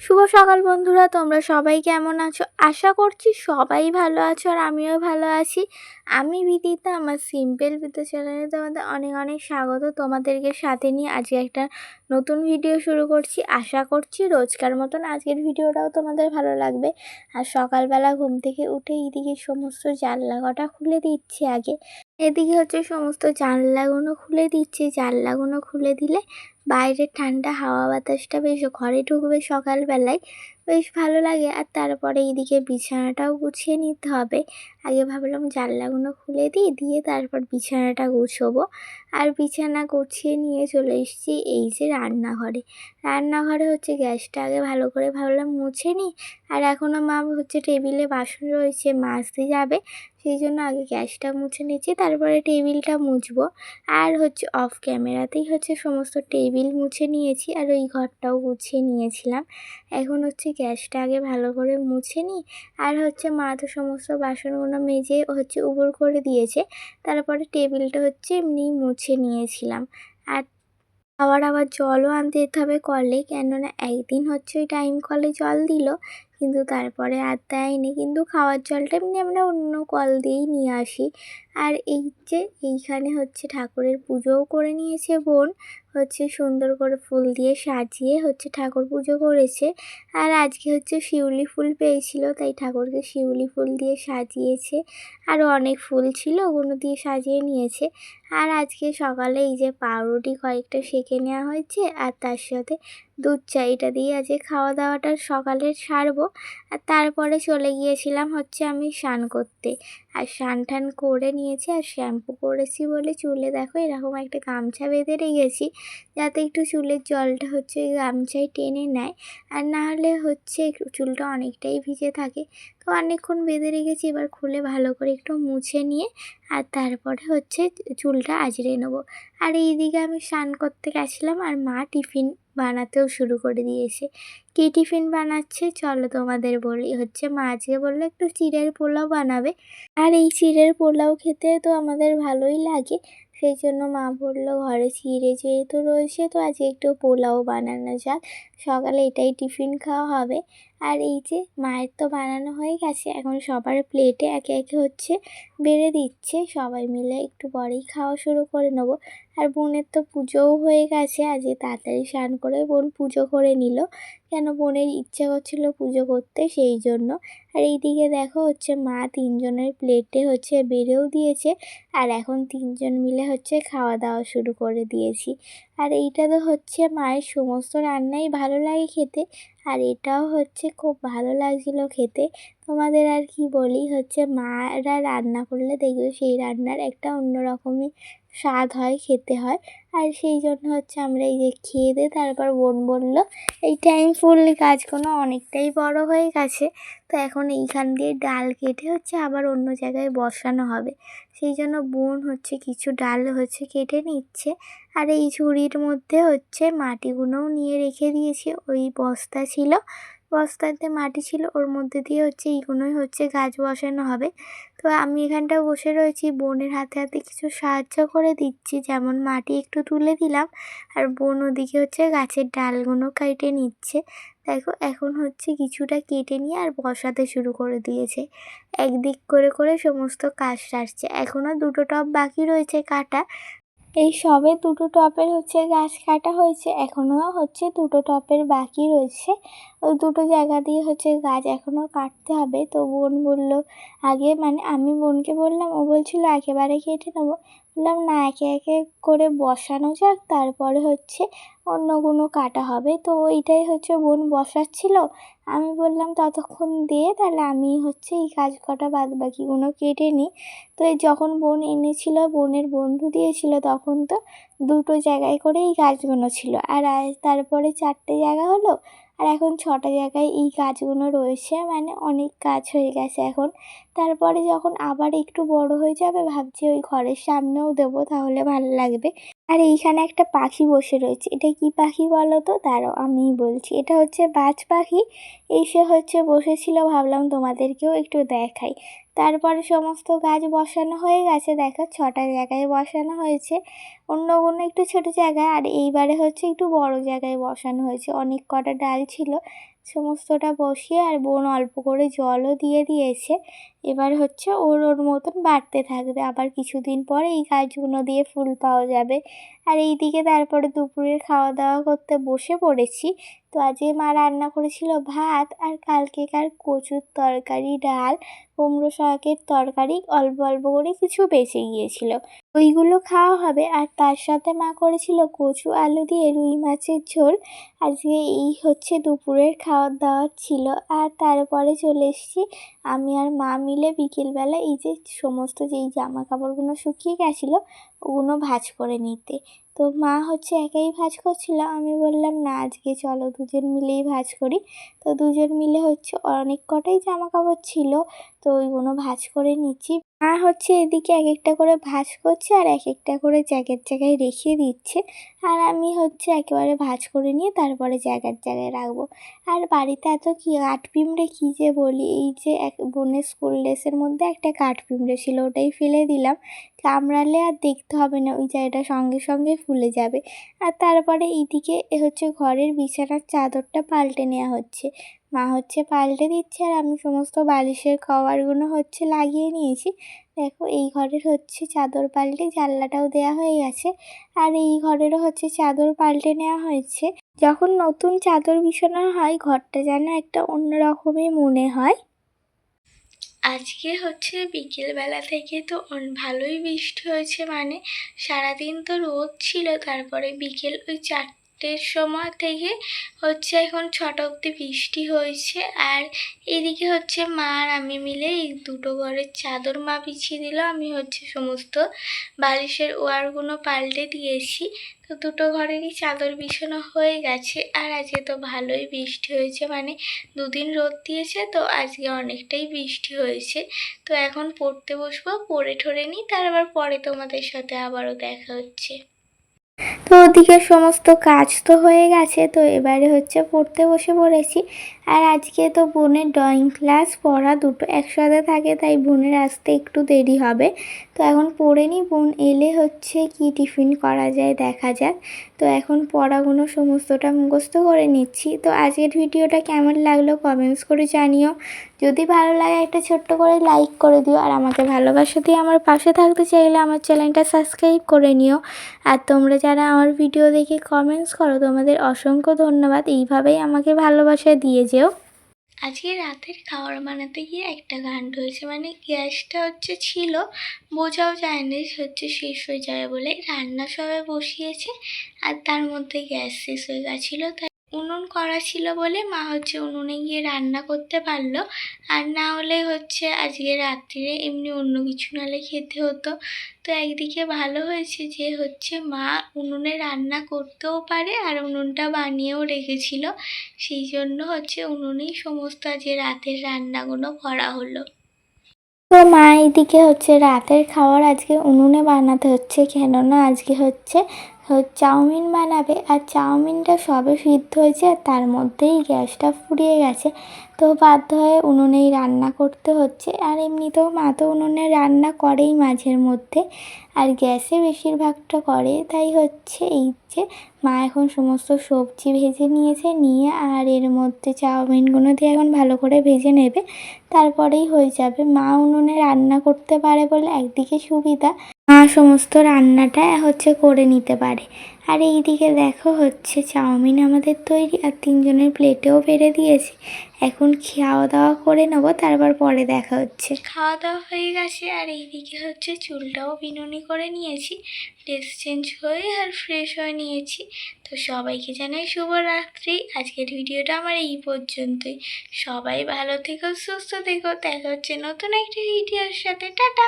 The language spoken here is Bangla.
শুভ সকাল বন্ধুরা, তোমরা সবাই কেমন আছো? আশা করছি সবাই ভালো আছো আর আমিও ভালো আছি। আমি বিদিতা, আমার সিম্পল বিদ্যা চ্যানেলে তোমাদের অনেক অনেক স্বাগত। তোমাদেরকে সাথে নিয়ে আজকে একটা নতুন ভিডিও শুরু করছি। আশা করছি রোজকার মতন আজকের ভিডিওটাও তোমাদের ভালো লাগবে। আর সকালবেলা ঘুম থেকে উঠে এইদিকে সমস্ত জানলা কটা খুলে দিচ্ছি আগে। এদিকে হচ্ছে সমস্ত জানলাগুলো খুলে দিচ্ছি। জানলাগুলো খুলে দিলে বাইরের ঠান্ডা হাওয়া বাতাসটা বেশ ঘরে ঢুকবে সকালবেলায়, বেশ ভালো লাগে। আর তারপরে এইদিকে বিছানাটাও গুছিয়ে নিতে হবে। আগে ভাবলাম জানলাগুলো খুলে দিই, দিয়ে তারপর বিছানাটা গুছোবো। আর বিছানা গুছিয়ে নিয়ে চলে এসেছি এই যে রান্নাঘরে। রান্নাঘরে হচ্ছে গ্যাসটা আগে ভালো করে ভাবলাম মুছে নিই। আর এখনও মা হচ্ছে টেবিলে বাসন রয়েছে, মাজতে যাবে, সেই জন্য আগে গ্যাসটা মুছে নিচ্ছি, তারপরে টেবিলটা মুছবো। আর হচ্ছে অফ ক্যামেরাতেই হচ্ছে সমস্ত টেবিল মুছে নিয়েছি আর ওই ঘরটাও গুছিয়ে নিয়েছিলাম। এখন হচ্ছে গ্যাসটা আগে ভালো করে মুছে নিই। আর হচ্ছে মা তো সমস্ত বাসনগুলো মেজে হচ্ছে উবর করে দিয়েছে, তারপরে টেবিলটা হচ্ছে এমনি মুছে নিয়েছিলাম। আর আবার জলও আনতে যেতে হবে কলে, কেননা একদিন হচ্ছে ওই টাইম কলে জল দিল, কিন্তু তারপরে আর দেয়নি। কিন্তু খাওয়ার জলটা এমনি আমরা অন্য কল দিয়েই নিয়ে আসি। আর এই যে এইখানে হচ্ছে ঠাকুরের পুজোও করে নিয়েছে বোন, হচ্ছে সুন্দর করে ফুল দিয়ে সাজিয়ে হচ্ছে ঠাকুর পুজো করেছে। আর আজকে হচ্ছে শিউলি ফুল পেয়েছিল, তাই ঠাকুরকে শিউলি ফুল দিয়ে সাজিয়েছে। আরও অনেক ফুল ছিল, ওগুলো দিয়ে সাজিয়ে নিয়েছে। আর আজকে সকালে এই যে পাউরুটি কয়েকটা সেঁকে নেওয়া হয়েছে, আর তার সাথে দুধ চা, এটা দিয়ে আজকে খাওয়া দাওয়াটা সকালের সারবো। আর তারপরে চলে গিয়েছিলাম হচ্ছে আমি স্নান করতে। আর স্নান টান করে নিয়েছি, আর শ্যাম্পু করেছি বলে চুলে দেখো এরকম একটা গামছা বেঁধে রেখেছি, যাতে একটু চুলের জলটা হচ্ছে ওই গামছায় টেনে নেয়। আর না হলে হচ্ছে চুলটা অনেকটাই ভিজে থাকে। তো অনেকক্ষণ বেঁধে রেখেছি, এবার খুলে ভালো করে একটু মুছে নিয়ে আর তারপরে হচ্ছে চুলটা আঁচড়ে নেবো। আর এইদিকে আমি স্নান করতে গেছিলাম আর মা টিফিন বানাতেও শুরু করে দিয়েছে। কী টিফিন বানাচ্ছে চলো তোমাদের বলি। হচ্ছে মা আজকে বললো একটু চিড়ের পোলাও বানাবে। আর এই চিড়ের পোলাও খেতে তো আমাদের ভালোই লাগে, সেই জন্য মা বললো ঘরে চিড়ে যেহেতু রয়েছে তো আজকে একটু পোলাও বানানো যাক, সকালে এটাই টিফিন খাওয়া হবে। আর এই যে মায়ের তো বানানো হয়ে গেছে, এখন সবার প্লেটে একে একে হচ্ছে বেড়ে দিচ্ছে, সবাই মিলে একটু পরেই খাওয়া শুরু করে নেবো। আর বোনের তো পুজোও হয়ে গেছে, আজকে তাড়াতাড়ি স্নান করে বোন পুজো করে নিল, কেন বোনের ইচ্ছে করছিল পুজো করতে, সেই জন্য। আর এইদিকে দেখো হচ্ছে মা তিনজনের প্লেটে হচ্ছে বেড়েও দিয়েছে, আর এখন তিনজন মিলে হচ্ছে খাওয়া দাওয়া শুরু করে দিয়েছি। আর এইটা তো হচ্ছে মায়ের সমস্ত রান্নাই ভালো লাগে খেতে, আর এটাও হচ্ছে খুব ভালো লাগছিল খেতে। তোমাদের আর কি বলি, হচ্ছে মারা রান্না করলে দেখবে সেই রান্নার একটা অন্যরকমই স্বাদ হয়, খেতে হয়। আর সেই জন্য হচ্ছে আমরা এই যে খেয়ে দিয়ে তারপর বোন বললো এই টাইম ফুল গাছগুলো অনেকটাই বড় হয়ে গেছে, তো এখন এইখান দিয়ে ডাল কেটে হচ্ছে আবার অন্য জায়গায় বসানো হবে, সেই জন্য বোন হচ্ছে কিছু ডাল হচ্ছে কেটে নিচ্ছে। আর এই ঝুড়ির মধ্যে হচ্ছে মাটিগুলোও নিয়ে রেখে দিয়েছে, ওই বস্তা ছিল, বস্তাতে মাটি ছিল, ওর মধ্যে দিয়ে হচ্ছে এইগুলোই হচ্ছে গাছ বসানো হবে। তো আমি এখানটা বসে রয়েছি, বোনের হাতে হাতে কিছু সাহায্য করে দিচ্ছি, যেমন মাটি একটু তুলে দিলাম, আর বোন ওদিকে হচ্ছে গাছের ডালগুলো কেটে নিচ্ছে। দেখো এখন হচ্ছে কিছুটা কেটে নিয়ে আর বসাতে শুরু করে দিয়েছে, একদিক করে করে সমস্ত কাজ সারছে। এখনও দুটো টব বাকি রয়েছে কাটা, এই সবে দুটো টবের হচ্ছে গাছ কাটা হয়েছে, এখনও হচ্ছে দুটো টবের বাকি রয়েছে, ওই দুটো জায়গা দিয়ে হচ্ছে গাছ এখনও কাটতে হবে। তো বোন বলল আগে, মানে আমি বোনকে বললাম, ও বলছিল একেবারে কেটে নেবো, বললাম না একে একে করে বসানো যাক, তারপরে হচ্ছে অন্যগুলো কাটা হবে। তো ওইটাই হচ্ছে বোন বসাচ্ছিল, আমি বললাম ততক্ষণ দিয়ে তাহলে আমি হচ্ছে এই কাজ কটা বাদ বাকিগুলো কেটে নিই। তো এই যখন বোন এনেছিল, বোনের বন্ধু দিয়েছিল, তখন তো দুটো জায়গায় করে এই গাছগুলো ছিল, আর তারপরে 4টে জায়গা হলো, আর এখন 6টা জায়গায় এই গাছগুলো রয়েছে, মানে অনেক গাছ হয়ে গেছে এখন। তারপরে যখন আবার একটু বড় হয়ে যাবে ভাবছি ওই ঘরের সামনেও দেবো, তাহলে ভালো লাগবে। আর এইখানে একটা পাখি বসে রয়েছে, এটা কি পাখি বলো তো, দাঁড়াও আমিই বলছি, এটা হচ্ছে বাজ পাখি। এসে হচ্ছে বসেছিল, ভাবলাম তোমাদেরকেও একটু দেখাই। তারপরে সমস্ত গাছ বসানো হয়ে গেছে, দেখো 6টা জায়গায় বসানো হয়েছে, অন্যগুলো একটু ছোটো জায়গায়, আর এইবারে হচ্ছে একটু বড় জায়গায় বসানো হয়েছে, অনেক কটা ডাল ছিল, সমস্তটা বসিয়ে আর বোন অল্প করে জলও দিয়ে দিয়েছে। এবার হচ্ছে ওর মতন বাড়তে থাকবে, আবার কিছুদিন পরে এই গাছগুলো দিয়ে ফুল পাওয়া যাবে। আর এইদিকে তারপরে দুপুরের খাওয়া দাওয়া করতে বসে পড়েছি। তো আজকে মা রান্না করেছিল ভাত আর কালকেকার কচুর তরকারি, ডাল, কুমড়ো শাকের তরকারি, অল্প অল্প করে কিছু বেঁচে গিয়েছিল, ওইগুলো খাওয়া হবে। আর তার সাথে মা করেছিল কচু আলু দিয়ে রুই মাছের ঝোল। আজকে এই হচ্ছে দুপুরের খাওয়ার দাওয়ার ছিল। আর তারপরে চলে এসেছি আমি আর মা মিলে বিকেলবেলা এই যে সমস্ত যেই জামা কাপড়গুলো শুকিয়ে গেছিলো ওগুলো ভাঁজ করে নিতে। তো মা হচ্ছে একাই ভাঁজ করছিল, আমি বললাম না আজকে চলো দুজন মিলেই ভাঁজ করি। তো দুজন মিলে হচ্ছে অনেক কটাই জামা কাপড় ছিল, তো ওইগুলো ভাঁজ করে নিচ্ছি। মা হচ্ছে এদিকে এক একটা করে ভাঁজ করছে আর এক একটা করে জায়গার জায়গায় রেখে দিচ্ছে, আর আমি হচ্ছে একেবারে ভাঁজ করে নিয়ে তারপরে জায়গার জায়গায় রাখবো। আর বাড়িতে এত কি কাঠপিঁমড়ে কী যে বলি, এই যে এক বোনের স্কুল ড্রেসের মধ্যে একটা কাঠপিঁমড়ে ছিল, ওটাই ফেলে দিলাম। কামড়ালে আর দেখতে হবে না, ওই জায়গাটা সঙ্গে সঙ্গে ফুলে যাবে। আর তারপরে এইদিকে হচ্ছে ঘরের বিছানার চাদরটা পাল্টে নেওয়া হচ্ছে, মা হচ্ছে পাল্টে দিচ্ছে আর আমি সমস্ত বালিশের কভারগুলো হচ্ছে লাগিয়ে নিয়েছি। দেখো এই ঘরের হচ্ছে চাদর পাল্টে জানলাটাও দেওয়া হয়ে গেছে, আর এই ঘরেরও হচ্ছে চাদর পাল্টে নেওয়া হয়েছে। যখন নতুন চাদর বিছানো হয় ঘরটা যেন একটা অন্যরকমই মনে হয়। আজকে হচ্ছে বিকেলবেলা থেকে তো ভালোই বৃষ্টি হয়েছে, মানে সারাদিন তো রোদ ছিল, তারপরে বিকেল ওই 4টের সময় থেকে হচ্ছে এখন 6টা অবধি বৃষ্টি হয়েছে। আর এদিকে হচ্ছে মা আর আমি মিলে এই দুটো ঘরের চাদর মা বিছিয়ে দিল, আমি হচ্ছে সমস্ত বালিশের ওয়ারগুলো পাল্টে দিয়েছি। তো দুটো ঘরেরই চাদর বিছানো হয়ে গেছে। আর আজকে তো ভালোই বৃষ্টি হয়েছে, মানে দুদিন রোদ দিয়েছে তো আজকে অনেকটাই বৃষ্টি হয়েছে। তো এখন পড়তে বসবো, পড়ে ঠরে নিই, তারপর পরে তোমাদের সাথে আবারও দেখা হচ্ছে। তো ওদিকে সমস্ত কাজ তো হয়ে গেছে, তো এবারে হচ্ছে পড়তে বসে পড়েছি। আর আজকে তো বোনের ড্রয়িং ক্লাস পড়া দুটো একসাথে থাকে, তাই বোনের আসতে একটু দেরি হবে। তো এখন পড়ে নিই, বোন এলে হচ্ছে কি টিফিন করা যায় দেখা যাক। তো এখন পড়াগুলো সমস্তটা মুখস্থ করে নিচ্ছি। তো আজকের ভিডিওটা কেমন লাগলো কমেন্টস করে জানিও। যদি ভালো লাগে একটা ছোট্ট করে লাইক করে দিও, আর আমাকে ভালোবাসা দিয়ে আমার পাশে থাকতে চাইলে আমার চ্যানেলটা সাবস্ক্রাইব করে নিও। আর তোমরা যারা আমার ভিডিও দেখে কমেন্টস করো তোমাদের অসংখ্য ধন্যবাদ, এইভাবেই আমাকে ভালোবাসা দিয়ে যেও। আজকে রাতের খাবার বানাতে গিয়ে একটা কাণ্ড হয়েছে, মানে গ্যাসটা হচ্ছে ছিল, বোঝাও যায়নি হচ্ছে শেষ হয়ে যাবে বলে রান্না সবাই বসিয়েছে, আর তার মধ্যে গ্যাস শেষ হয়ে গেছিলো। তাই উনুন করা ছিল বলে মা হচ্ছে উনুনে গিয়ে রান্না করতে পারলো, আর না হলে হচ্ছে আজকে রাত্রিরে এমনি অন্য কিছু নাহলে খেতে হতো। তো একদিকে ভালো হয়েছে যে হচ্ছে মা উনুনে রান্না করতেও পারে আর উনুনটা বানিয়েও রেখেছিল, সেই জন্য হচ্ছে উনুনেই সমস্ত আজকে রাতের রান্নাগুলো করা হলো। তো মা এদিকে হচ্ছে রাতের খাবার আজকে উনুনে বানাতে হচ্ছে, কেননা আজকে হচ্ছে চাউমিন বানাবে, আর চাউমিনটা সবে সিদ্ধ হয়েছে আর তার মধ্যেই গ্যাসটা ফুরিয়ে গেছে। তো বাধ্য হয়ে উনুনেই রান্না করতে হচ্ছে। আর এমনিতেও মা তো উনুনে রান্না করেই মাঝের মধ্যে, আর গ্যাসে বেশিরভাগটা করে, তাই হচ্ছে এই যে মা এখন সমস্ত সবজি ভেজে নিয়েছে, নিয়ে আর এর মধ্যে চাউমিনগুলো দিয়ে এখন ভালো করে ভেজে নেবে, তারপরেই হয়ে যাবে। মা উনুনে রান্না করতে পারে বলে একদিকে সুবিধা, মা সমস্ত রান্নাটা হচ্ছে করে নিতে পারে। আর এই দিকে দেখো হচ্ছে চাউমিন আমাদের তৈরি, আর 3জনের প্লেটেও বেড়ে দিয়েছি। এখন খাওয়া দাওয়া করে নেবো, তারপর পরে দেখা হচ্ছে। খাওয়া দাওয়া হয়ে গেছে, আর এইদিকে হচ্ছে চুলটাও বিনুনি করে নিয়েছি, ড্রেস চেঞ্জ হয়ে আর ফ্রেশ হয়ে নিয়েছি। তো সবাইকে জানাই শুভরাত্রি। আজকের ভিডিওটা আমার এই পর্যন্তই। সবাই ভালো থেকো, সুস্থ থেকো, দেখা হচ্ছে নতুন একটা ভিডিওর সাথে। টাটা।